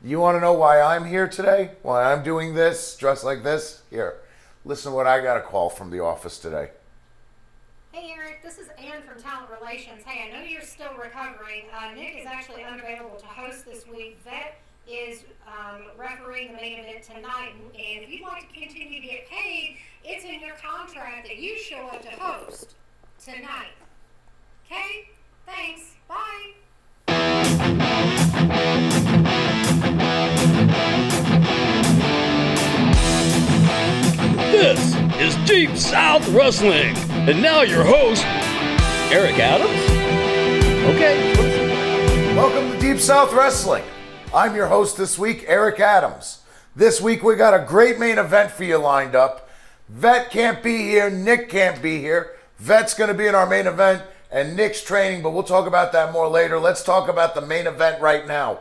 You want to know why I'm here today? Why I'm doing this, dressed like this? Here, listen to what I got a call from the office today. Hey Eric, this is Ann from Talent Relations. Hey, I know you're still recovering. Nick is actually unavailable to host this week. Vet is refereeing the main event tonight, and if you'd like to continue to get paid, it's in your contract that you show up to host tonight. Okay? Thanks. Bye. This is Deep South Wrestling, and now your host, Eric Adams. Okay. Welcome to Deep South Wrestling. I'm your host this week, Eric Adams. This week we got a great main event for you lined up. Vet can't be here, Nick can't be here. Vet's going to be in our main event, and Nick's training, but we'll talk about that more later. Let's talk about the main event right now.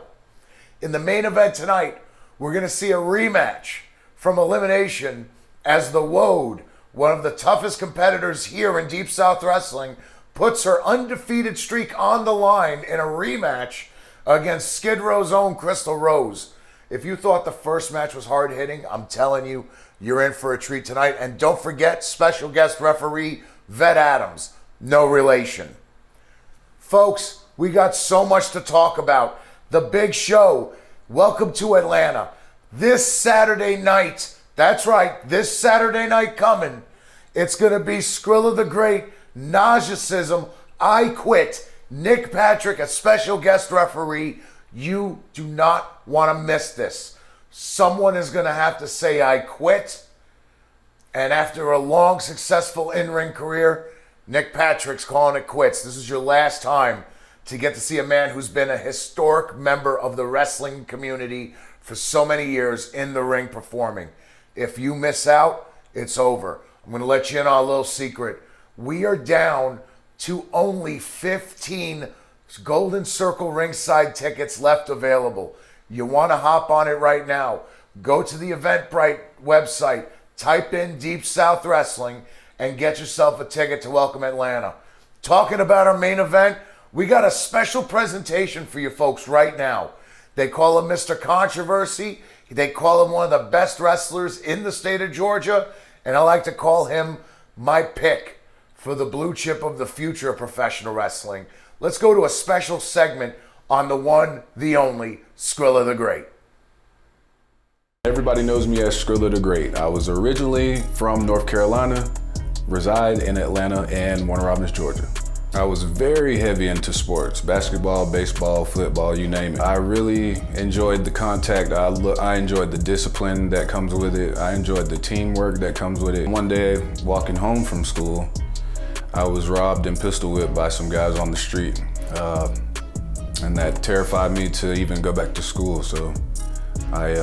In the main event tonight, we're going to see a rematch from elimination as the Woad, one of the toughest competitors here in Deep South Wrestling, puts her undefeated streak on the line in a rematch against Skid Row's own Crystal Rose. If you thought the first match was hard-hitting, I'm telling you, you're in for a treat tonight. And don't forget, special guest referee, Vet Adams. No relation. Folks, we got so much to talk about. The big show. Welcome to Atlanta. This Saturday night, that's right, this Saturday night coming, it's going to be Skrilla the Great, Nauseacism, I Quit, Nick Patrick, a special guest referee. You do not want to miss this. Someone is going to have to say I quit. And after a long, successful in-ring career, Nick Patrick's calling it quits. This is your last time to get to see a man who's been a historic member of the wrestling community for so many years in the ring performing. If you miss out, it's over. I'm going to let you in on a little secret. We are down to only 15 Golden Circle ringside tickets left available. You want to hop on it right now. Go to the Eventbrite website, type in Deep South Wrestling, and get yourself a ticket to Welcome Atlanta. Talking about our main event, we got a special presentation for you folks right now. They call him Mr. Controversy. They call him one of the best wrestlers in the state of Georgia. And I like to call him my pick for the blue chip of the future of professional wrestling. Let's go to a special segment on the one, the only, Skrilla the Great. Everybody knows me as Skrilla the Great. I was originally from North Carolina, reside in Atlanta and Warner Robins, Georgia. I was very heavy into sports, basketball, baseball, football, you name it. I really enjoyed the contact. I enjoyed the discipline that comes with it. I enjoyed the teamwork that comes with it. One day, walking home from school, I was robbed and pistol whipped by some guys on the street. And that terrified me to even go back to school. So I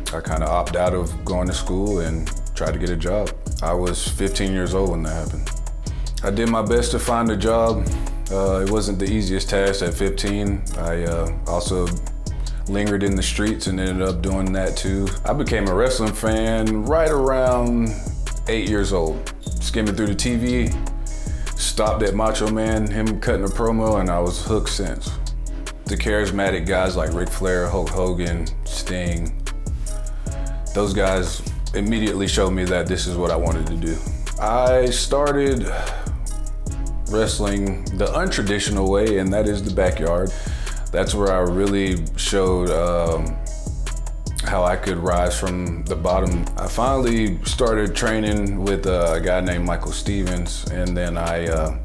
kind of opted out of going to school and tried to get a job. I was 15 years old when that happened. I did my best to find a job. It wasn't the easiest task at 15. I also lingered in the streets and ended up doing that too. I became a wrestling fan right around 8 years old. Skimming through the TV, stopped at Macho Man, him cutting a promo, and I was hooked since. The charismatic guys like Ric Flair, Hulk Hogan, Sting, those guys immediately showed me that this is what I wanted to do. I started wrestling the untraditional way, and that is the backyard. That's where I really showed how I could rise from the bottom. I finally started training with a guy named Michael Stevens, and then I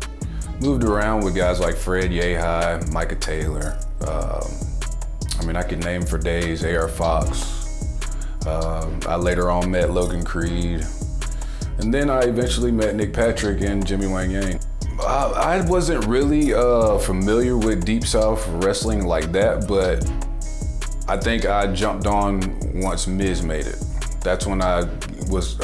moved around with guys like Fred Yehai, Micah Taylor. I could name for days, A.R. Fox. I later on met Logan Creed. And then I eventually met Nick Patrick and Jimmy Wang Yang. I wasn't really familiar with Deep South wrestling like that, but I think I jumped on once Miz made it. That's when I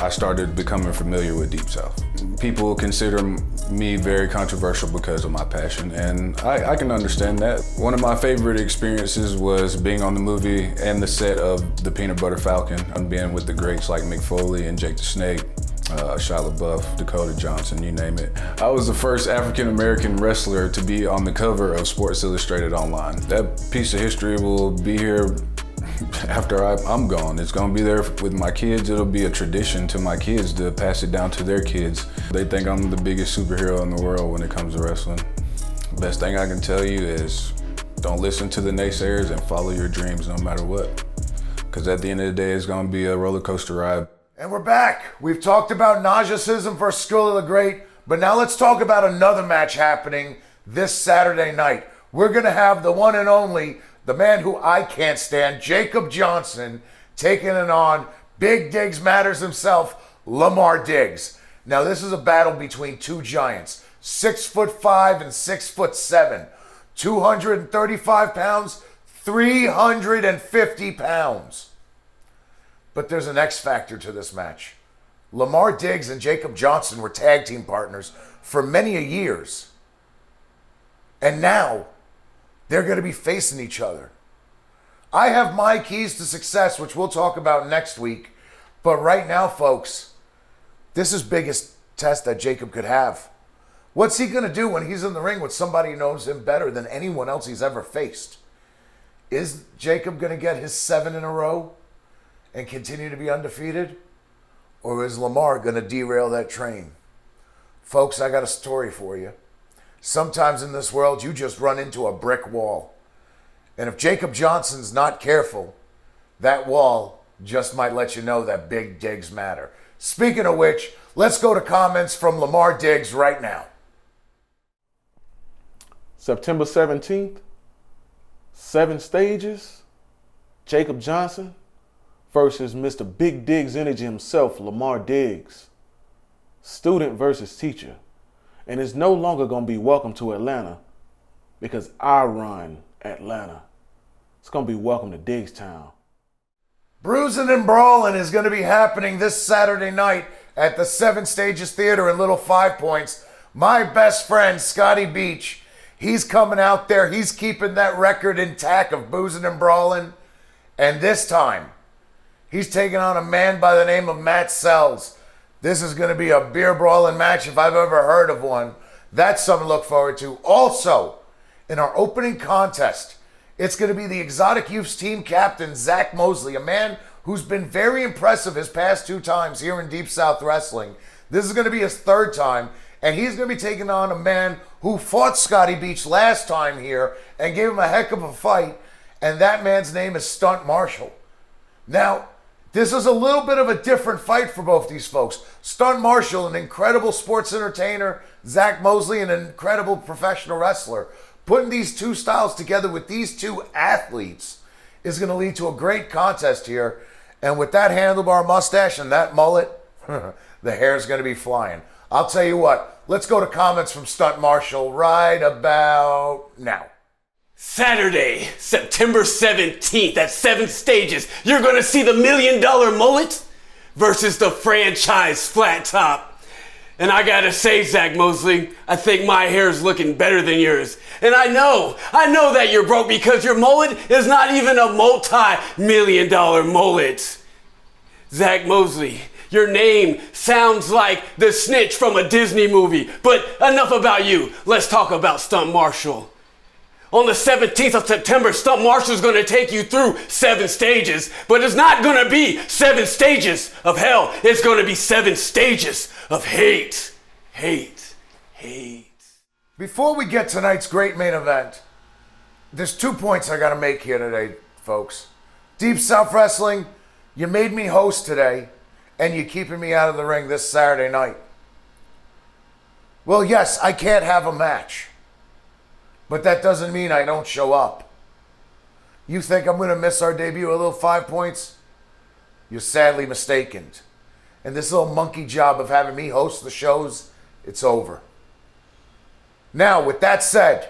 started becoming familiar with Deep South. People consider me very controversial because of my passion, and I can understand that. One of my favorite experiences was being on the movie and the set of The Peanut Butter Falcon. I'm being with the greats like Mick Foley and Jake the Snake. Shia LaBeouf, Dakota Johnson, you name it. I was the first African-American wrestler to be on the cover of Sports Illustrated Online. That piece of history will be here after I'm gone. It's gonna be there with my kids. It'll be a tradition to my kids to pass it down to their kids. They think I'm the biggest superhero in the world when it comes to wrestling. Best thing I can tell you is don't listen to the naysayers and follow your dreams no matter what. Because at the end of the day, it's gonna be a roller coaster ride. And we're back. We've talked about Najacism versus Skrilla the Great, but now let's talk about another match happening this Saturday night. We're gonna have the one and only, the man who I can't stand, Jacob Johnson, taking it on Big Diggs Matters himself, Lamar Diggs. Now this is a battle between two giants, 6'5" and 6'7", 235 pounds, 350 pounds. But there's an X factor to this match. Lamar Diggs and Jacob Johnson were tag team partners for many a years. And now they're going to be facing each other. I have my keys to success, which we'll talk about next week. But right now, folks, this is biggest test that Jacob could have. What's he going to do when he's in the ring with somebody who knows him better than anyone else he's ever faced? Is Jacob going to get his 7 in a row and continue to be undefeated? Or is Lamar going to derail that train? Folks, I got a story for you. Sometimes in this world, you just run into a brick wall. And if Jacob Johnson's not careful, that wall just might let you know that big digs matter. Speaking of which, let's go to comments from Lamar Diggs right now. September 17th, 7 stages, Jacob Johnson versus Mr. Big Diggs Energy himself, Lamar Diggs. Student versus teacher. And it's no longer going to be welcome to Atlanta because I run Atlanta. It's going to be welcome to Diggstown. Bruising and Brawling is going to be happening this Saturday night at the 7 Stages Theater in Little Five Points. My best friend, Scotty Beach, he's coming out there. He's keeping that record intact of boozing and brawling. And this time, he's taking on a man by the name of Matt Sells. This is going to be a beer brawling match if I've ever heard of one. That's something to look forward to. Also, in our opening contest, it's going to be the Exotic Youths team captain, Zach Mosley, a man who's been very impressive his past 2 times here in Deep South Wrestling. This is going to be his 3rd time, and he's going to be taking on a man who fought Scotty Beach last time here and gave him a heck of a fight, and that man's name is Stunt Marshall. Now, this is a little bit of a different fight for both these folks. Stunt Marshall, an incredible sports entertainer, Zach Mosley, an incredible professional wrestler. Putting these two styles together with these two athletes is going to lead to a great contest here. And with that handlebar mustache and that mullet, the hair's going to be flying. I'll tell you what, let's go to comments from Stunt Marshall right about now. Saturday, September 17th at 7 Stages, you're gonna see the $1 Million Mullet versus the franchise flat top. And I gotta say, Zach Mosley, I think my hair's looking better than yours. And I know that you're broke because your mullet is not even a multi-million-dollar mullet. Zach Mosley, your name sounds like the snitch from a Disney movie. But enough about you, let's talk about Stunt Marshall. On the 17th of September, Stunt Marshall's gonna take you through 7 stages, but it's not gonna be 7 stages of hell. It's gonna be 7 stages of hate, hate, hate. Before we get tonight's great main event, there's 2 points I gotta make here today, folks. Deep South Wrestling, you made me host today, and you're keeping me out of the ring this Saturday night. Well, yes, I can't have a match. But that doesn't mean I don't show up. You think I'm going to miss our debut a little 5 points? You're sadly mistaken. And this little monkey job of having me host the shows, it's over. Now, with that said,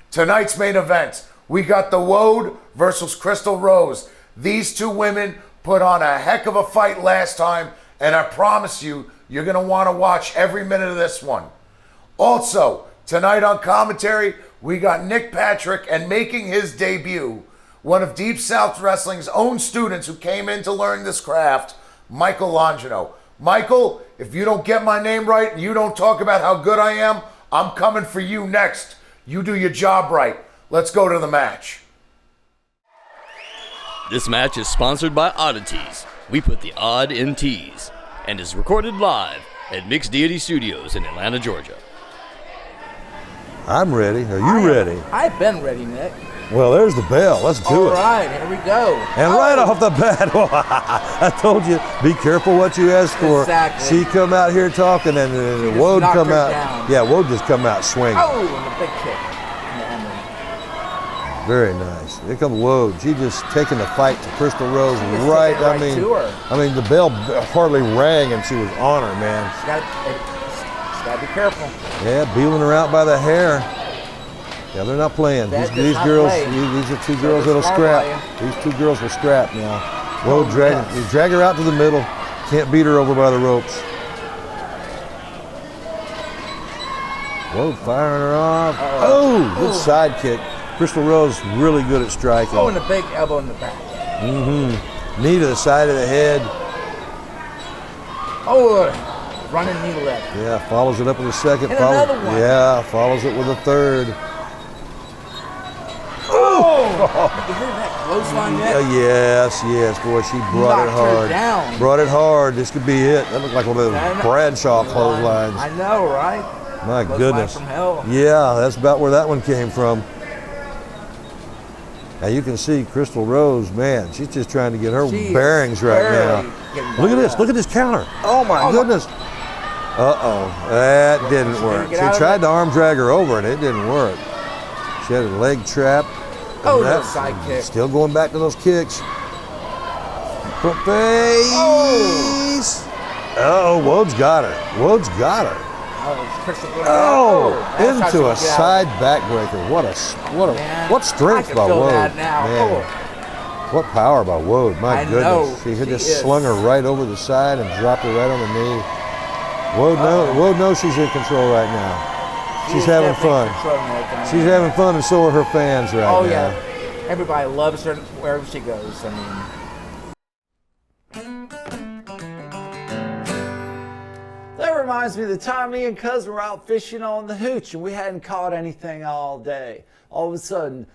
tonight's main event, we got the Woad versus Crystal Rose. These 2 women put on a heck of a fight last time, and I promise you, you're going to want to watch every minute of this one. Also, tonight on commentary, we got Nick Patrick, and making his debut, one of Deep South Wrestling's own students who came in to learn this craft, Michael Longino. Michael, If you don't get my name right and you don't talk about how good I am, I'm coming for you next. You do your job right. Let's go to the match. This match is sponsored by Oddities. We put the odd in teas, and is recorded live at Mixed Deity Studios in Atlanta, Georgia. I'm ready. Are you ready? I've been ready, Nick. Well, there's the bell. Let's do it. All right, here we go. And right off the bat, I told you, be careful what you ask for. Exactly. She come out here talking, and just Wode knocked come her out. down. Yeah, Wode just come out swinging. Oh, and a big kick. And Very nice. Here comes Wode. She just taking the fight to Crystal Rose just right. taking it right to her. I mean, the bell hardly rang, and she was on her, man. She's got to be careful. Yeah, beeling her out by the hair. Yeah, they're not playing. That These does not girls, play. these are two So girls they're that'll smart scrap. These two girls will scrap now. Wode yes. you drag her out to the middle. Can't beat her over by the ropes. Wode firing her off. Oh, good side kick. Crystal Rose really good at striking. Oh, and a big elbow in the back. Knee to the side of the head. Oh, running knee left. Yeah, follows it up with a second. And another one. Yeah, follows it with a third. You hear that clothesline yet? Yes, boy, she brought it Knocked her hard. down. Brought it hard. This could be it. That looked like one of those I know. Bradshaw clotheslines. I know, right? My Clothesline goodness. from hell. Yeah, that's about where that one came from. Now you can see Crystal Rose, man, she's just trying to get her She is bearings right barely now. getting Look at by this. that. Look at this counter. Oh my goodness. That didn't work. get She out of tried it. to arm drag her over and it didn't work. She had a leg trap. Oh, And no that- side kick. Still going back to those kicks. Front face. Oh, Wode's got her. Wode's got her. Oh, it's Crystal going Oh, that's how she into a would get out. side backbreaker. Man, What strength I can by feel Wode. that now. Man. What power by Wode. My I goodness. know. She had She just is. slung her right over the side and dropped her right on the knee. Wode knows she's in control right now. She's having fun. She's having fun, and so are her fans right Oh now. yeah, everybody loves her wherever she goes. I mean, That reminds me of the time me and cousin were out fishing on the hooch and we hadn't caught anything all day. All of a sudden,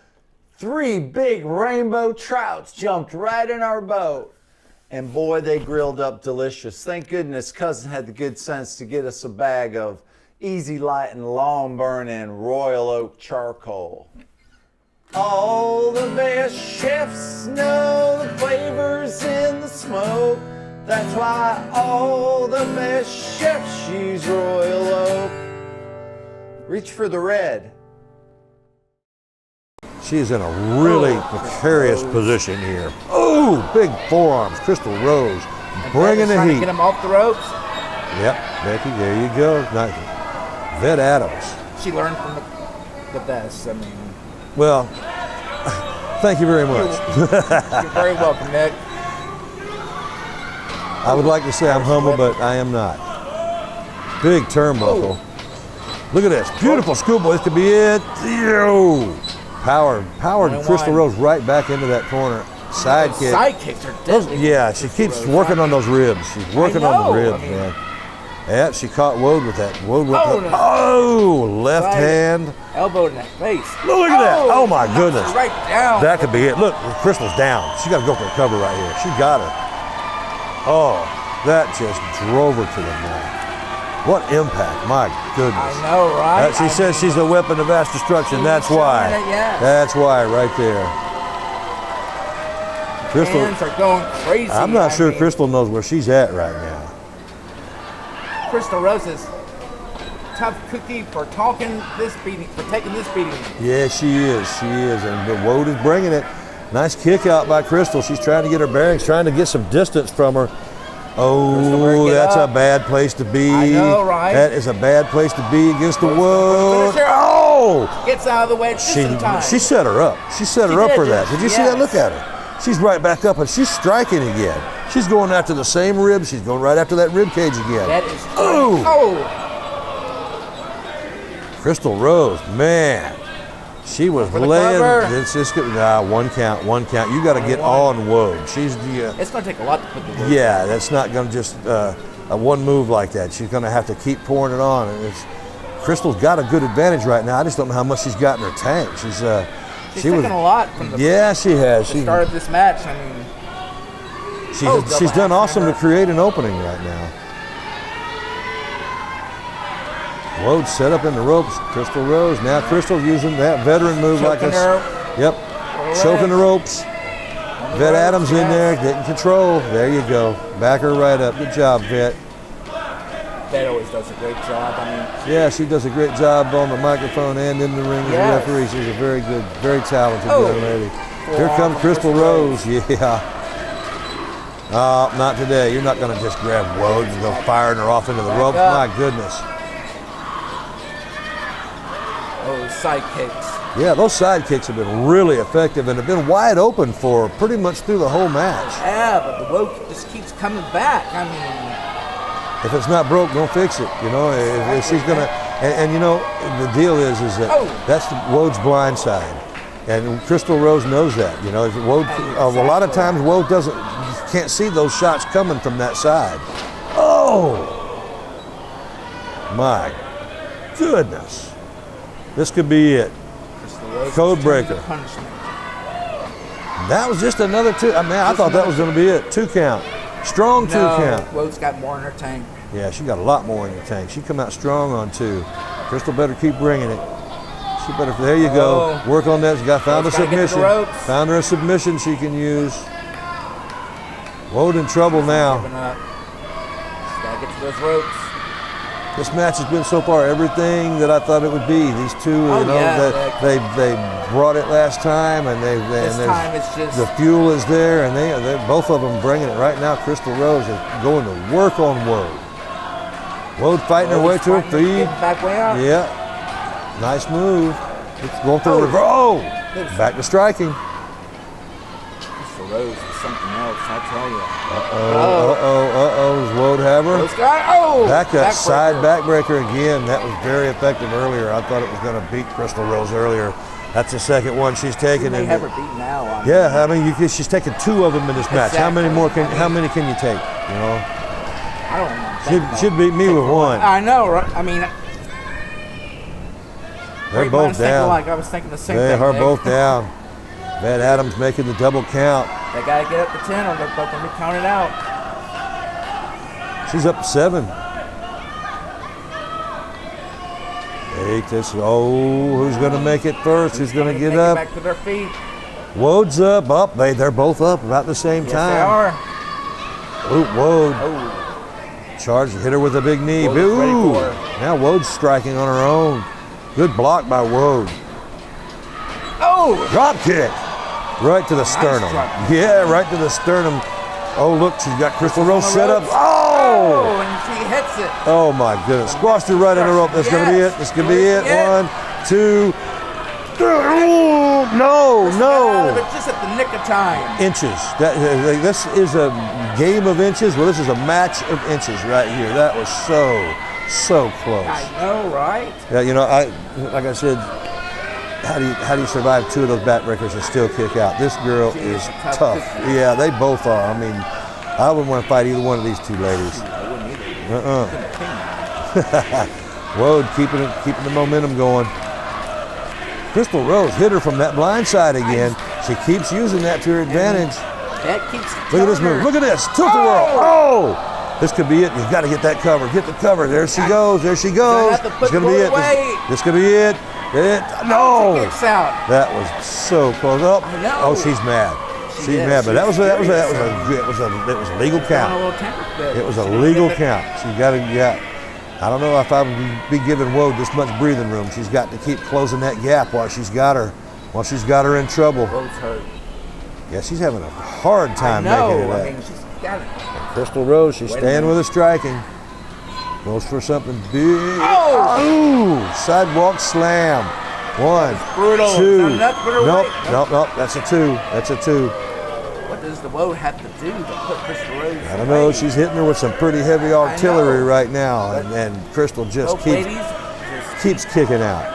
3 big rainbow trouts jumped right in our boat. And boy, they grilled up delicious. Thank goodness cousin had the good sense to get us a bag of easy light and long burning Royal Oak charcoal. All the best chefs know the flavors in the smoke. That's why all the best chefs use Royal Oak. Reach for the red. She is in a really precarious position here. Oh, big forearms. Crystal Rose bringing the trying to heat. get him off the ropes. Yep, Becky, there you go. Nice. Vet Adams. She learned from the best. I mean, Well, thank you very much. you're very welcome, Nick. I would like to say I'm humble, but I am not. Big turnbuckle. Look at this. Beautiful schoolboy. This could be it. Ew. Powered Crystal Rose right back into that corner. Side kick. Side kicks are deadly. Yeah, she keeps working on those ribs. She's working on the know. ribs, I mean- man. Yeah, she caught Wode with that. Wode with Oh, that. no. Oh, left Side- hand. Elbow in that face. Look at that. Oh, my knocks goodness. her right down. That could be it. Look, Crystal's down. She got to go for a cover right here. She got her. Oh, that just drove her to the mat. What impact. My goodness. I know, right? She says she's a weapon of mass destruction. That's why. showing it, yes. That's why, right there. Crystal. Fans are going crazy. I'm not I sure mean, Crystal knows where she's at right now. Crystal Rose is tough cookie for taking this beating. Yeah, she is. She is. But Wode is bringing it. Nice kick out by Crystal. She's trying to get her bearings, trying to get some distance from her. Oh, get that's up. a bad place to be. I know, right? That is a bad place to be against the Crystal Wode. finisher. Oh! Gets out of the way just in time. She set her up. She set her She up did, for that. didn't Did you she? see that? Yes. Look at her. She's right back up and she's striking again. She's going after the same rib. She's going right after that rib cage again. That is Oh! Oh! Crystal Rose, man. She was For the laying. cover. It's just one count. You got to get on Wode. She's the. It's going to take a lot to put the Yeah, that's not going to just one move like that. She's going to have to keep pouring it on. And Crystal's got a good advantage right now. I just don't know how much she's got in her tank. She's taken a lot from the she has. the start of this match. I mean, she's done awesome to create an opening right now. Wode set up in the ropes. Crystal Rose. Now Crystal using that veteran move like this. Yep. Choking the ropes. Vet Adams in there, getting control. There you go. Back her right up. Good job, Vet. Vet always does a great job. I mean, yeah, she does a great job on the microphone and in the ring as a referee. She's a very good, very talented young lady. Here comes Crystal Rose. Yeah. Not today. You're not going to just grab Wode and go firing her off into the ropes. My goodness. Oh, side kicks. Yeah, those side kicks have been really effective and have been wide open for her pretty much through the whole match. Yeah, but the Wode just keeps coming back. I mean, if it's not broke, don't fix it. You know, if she's gonna, and you know, the deal is that that's Wode's blind side, and Crystal Rose knows that. You know, Wode, a lot of times Wode can't see those shots coming from that side. Oh, my goodness. This could be it. Code breaker. That was just another two. I mean, I thought that was going to be it. 2 count. Strong 2 count. Wode's got more in her tank. Yeah, she got a lot more in her tank. She come out strong on 2. Crystal better keep bringing it. She better, there you go. Work on that. She found a submission. Found her a submission she can use. Wode in trouble now. She's got to get to those ropes. This match has been so far everything that I thought it would be. These two, they brought it last time, and this time it's just the fuel is there, and they both of them bringing it right now. Crystal Rose is going to work on Wode. Wode fighting her way to her feet. Back way up. Yeah, nice move. It's going through the back to striking. Crystal Rose is something else, I tell you. Does Wode have her? Back side backbreaker again. That was very effective earlier. I thought it was going to beat Crystal Rose earlier. That's the second one she's taken. She may have her beat now. I mean, she's taken 2 of them in this match. How many can you take? You know? I don't know. She'd beat me with 1. I know, right? I mean, they're both down. I was thinking the same thing. They are both down. Vet Adams making the double count. They got to get up to 10 or they're both going to be counted out. She's up to 7. 8. Who's going to make it first? Who's going to get up? Back to their feet. Wode's up. They're both up about the same time. They are. Wode. Charge, hit her with a big knee. Now Wode's striking on her own. Good block by Wode. Drop kick. Right to the sternum. Yeah, right to the sternum. Oh, look, she's got Crystal Rose set up. And she hits it. Oh, my goodness. Squashed her right in the rope. That's going to be it. This could be it. 1, 2, 3. No. Just at the nick of time. Inches. This is a game of inches. Well, this is a match of inches right here. That was so close. I know, right? Yeah, you know, like I said, how do you survive 2 of those backbreakers and still kick out? This girl is tough. Yeah, they both are. I mean, I wouldn't want to fight either one of these 2 ladies. Wode keeping the momentum going. Crystal Rose hit her from that blind side again. She keeps using that to her advantage. Look at this move. Look at this. Tilt-a-whirl. This could be it. You've got to get that cover. Get the cover. There she goes. It's going to be it. This could be it. No. That was so close. Oh, she's mad. She's mad. But it was a legal count. It was a legal count. She got to get. I don't know if I would be giving Wode this much breathing room. She's got to keep closing that gap while she's got her in trouble. Wode's hurt. Yeah, she's having a hard time making it up. I mean, she's got it. Crystal Rose, she's staying with her striking. Goes for something big. Sidewalk slam. 1, 2. Nope. That's a 2. What does the Wode have to do to put Crystal Rose? I don't know. She's hitting her with some pretty heavy artillery right now, and Crystal just keeps kicking out.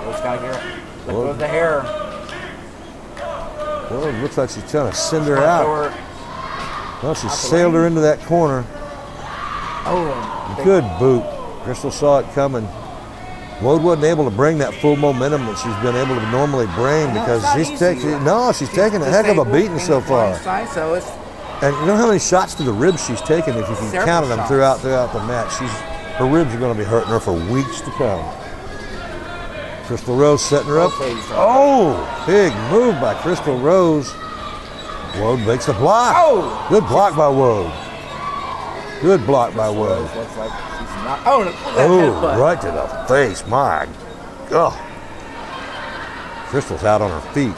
Wode's got to get her. Let go of the hair. Well, it looks like she's trying to send her out. Well, she sailed her into that corner. Oh, Good boot. Crystal saw it coming. Woad wasn't able to bring that full momentum that she's been able to normally bring because she's taking a heck of a beating so far. So it's And you know how many shots to the ribs she's taken if you can count them throughout the match. Her ribs are going to be hurting her for weeks to come. Crystal Rose setting her up. Oh, big move by Crystal Rose. Woad makes the block. Oh! Good block by Woad. Good block by Woad. looks like she's not. Oh, look at that headbutt. Right to the face. My God. Crystal's out on her feet.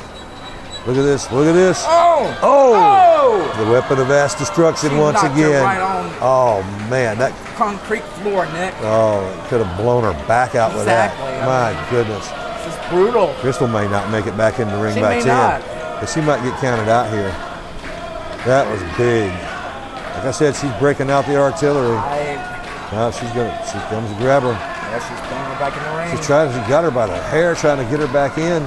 Look at this. Look at this. Oh! Oh! The weapon of mass destruction She once knocked her again. right on. Oh, man. That Concrete floor, Nick. could have blown her back out with that. Exactly. My goodness. This is brutal. Crystal may not make it back in the ring She by may 10. not. But she might get counted out here. That was big. Like I said, she's breaking out the artillery. Now she comes to grab her. Yeah, she's pulling her back in the ring. She got her by the hair, trying to get her back in.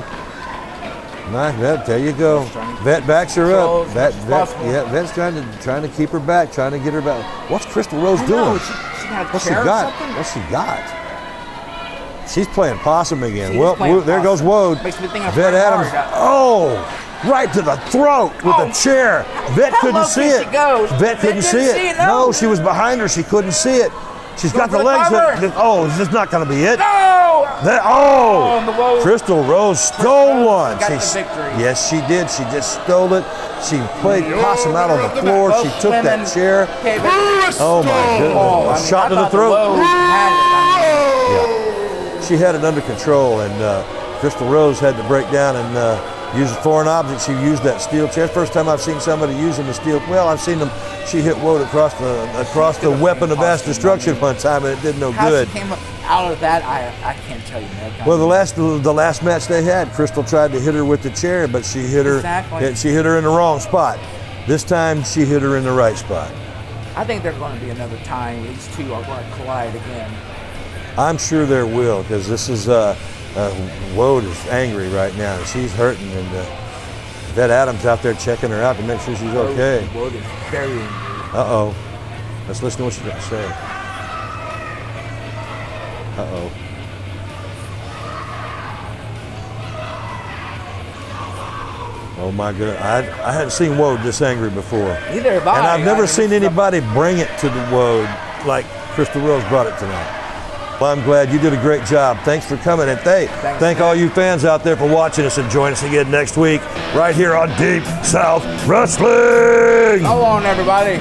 Nice, Vet, there you go. Vet backs her up. Vet's trying to keep her back, trying to get her back. What's Crystal Rose doing? She got a What's she chair or got? something? What's she got? She's playing possum again. She is Well, playing there goes possum. Woad. Makes me think of Vet Bret Adams. Hart. Oh, right to the throat with the chair. Vet How couldn't low see can it. she go? Vet couldn't see didn't it. no. No, she was behind her. She couldn't see it. She's got the Going for the legs. cover. Oh, is this not going to be it? No! Oh, the Woad. Crystal Rose stole Rose one. got the victory. Yes, she did. She just stole it. She played possum out on the Look at floor. both She took that women. chair. Okay, but- Oh my goodness! Oh, A I mean, shot I to the thought throat. Woad had it. Yeah. She had it under control, and Crystal Rose had to break down and use a foreign object. She used that steel chair. First time I've seen somebody using the steel. Well, I've seen them. She hit Woad across the weapon of mass destruction one time, and it did no How good. she came up out of that, I can't tell you, Nick. Well, the last match they had, Crystal tried to hit her with the chair, but she hit her. Exactly. She hit her in the wrong spot. This time she hit her in the right spot. I think there's going to be another time these two are going to collide again. I'm sure there will, because this is Woad is angry right now. She's hurting, and Vet Adams out there checking her out to make sure she's okay. Woad is very angry. Uh-oh. Let's listen to what she's going to say. Uh-oh. Oh my God! I hadn't seen Woad this angry before. Neither have I. And I've never seen stuff. anybody bring it to the Woad like Crystal Rose brought it tonight. Well, I'm glad you did a great job. Thanks for coming. And thank all you fans out there for watching us, and join us again next week right here on Deep South Wrestling. Go on, everybody.